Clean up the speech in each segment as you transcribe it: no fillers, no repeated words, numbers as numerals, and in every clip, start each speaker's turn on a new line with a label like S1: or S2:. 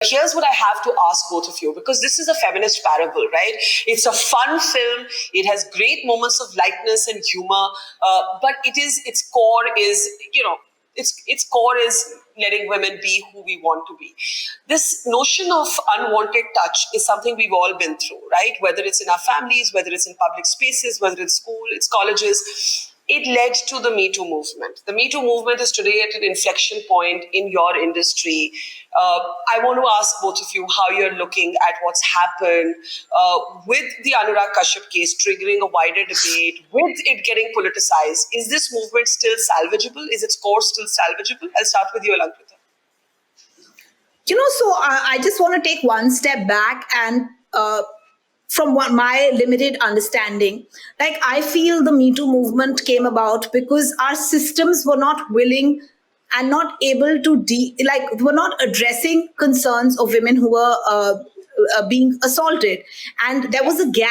S1: Here's what I have to ask both of you, because this is a feminist parable, right? It's a fun film. It has great moments of lightness and humor, but its core is, its core is letting women be who we want to be. This notion of unwanted touch is something we've all been through, right? Whether it's in our families, whether it's in public spaces, whether it's school, it's colleges. It led to the Me Too movement. The Me Too movement is today at an inflection point in your industry. I want to ask both of you how you're looking at what's happened with the Anurag Kashyap case triggering a wider debate, with it getting politicized. Is this movement still salvageable? Is its core still salvageable? I'll start with you, Alankrita.
S2: So I just want to take one step back and from what my limited understanding, like I feel the Me Too movement came about because our systems were not willing and not able to were not addressing concerns of women who were being assaulted, and there was a gap.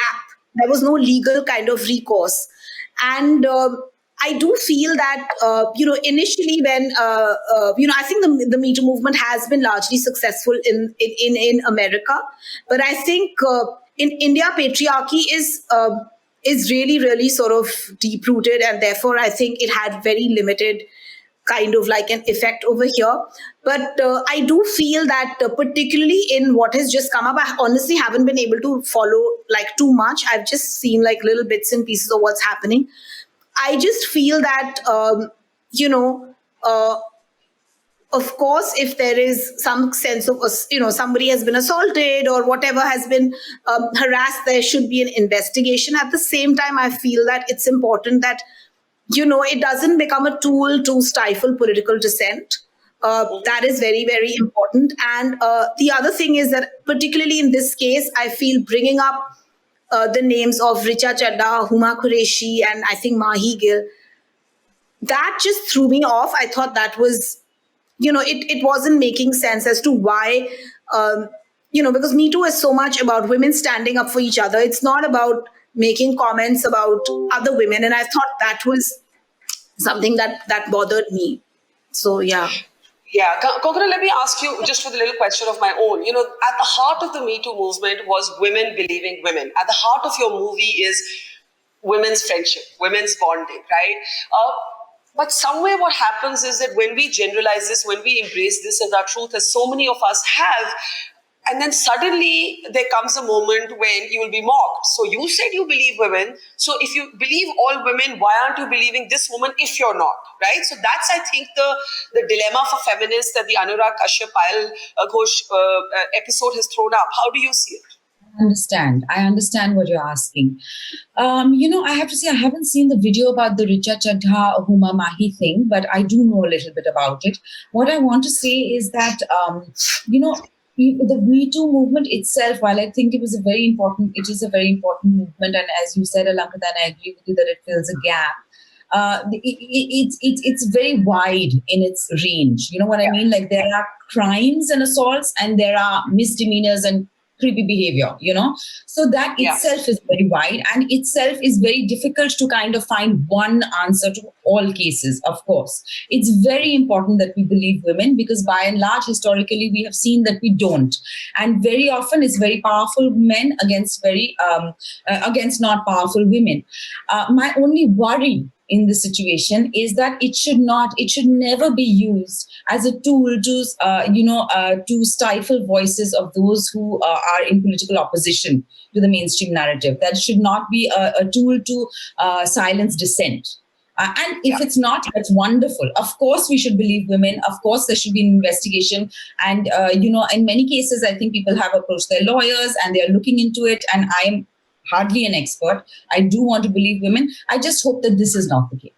S2: There was no legal kind of recourse, and I do feel that initially when I think the Me Too movement has been largely successful in America, but I think in India patriarchy is really sort of deep rooted, and therefore I think it had very limited kind of like an effect over here. But I do feel that particularly in what has just come up, I honestly haven't been able to follow like too much. I've just seen like little bits and pieces of what's happening. I just feel that, of course, if there is some sense of, somebody has been assaulted or whatever has been harassed, there should be an investigation. At the same time, I feel that it's important that, it doesn't become a tool to stifle political dissent. That is very, very important. And the other thing is that, particularly in this case, I feel bringing up the names of Richa Chadda, Huma Qureshi, and I think Mahi Gill, that just threw me off. I thought that was, it wasn't making sense as to why, because Me Too is so much about women standing up for each other. It's not about making comments about other women. And I thought that was something that bothered me. So, yeah.
S1: Yeah, Konkona, let me ask you just for the little question of my own. At the heart of the Me Too movement was women believing women. At the heart of your movie is women's friendship, women's bonding, right? But somewhere what happens is that when we generalize this, when we embrace this as our truth, as so many of us have, and then suddenly there comes a moment when you will be mocked. So you said you believe women. So if you believe all women, why aren't you believing this woman if you're not, right? So that's, I think, the dilemma for feminists that the Anurag Kashyap Payal Ghosh episode has thrown up. How do you see it?
S3: I understand what you're asking. I have to say I haven't seen the video about the Richa Chadha Huma Mahi thing, but I do know a little bit about it. What I want to say is that, the Me Too movement itself, while I think it is a very important movement, and as you said, Alankrita, and I agree with you that it fills a gap. It's very wide in its range. You know what I mean? Like there are crimes and assaults, and there are misdemeanors and creepy behavior, so that itself is very wide, and itself is very difficult to kind of find one answer to all cases. Of course, it's very important that we believe women, because by and large, historically, we have seen that we don't, and very often it's very powerful men against against not powerful women. My only worry in this situation is that it should never be used as a tool to stifle voices of those who are in political opposition to the mainstream narrative. That should not be a tool to silence dissent. And if it's not, that's wonderful. Of course, we should believe women. Of course, there should be an investigation. And, in many cases, I think people have approached their lawyers and they're looking into it. And I'm hardly an expert. I do want to believe women. I just hope that this is not the case.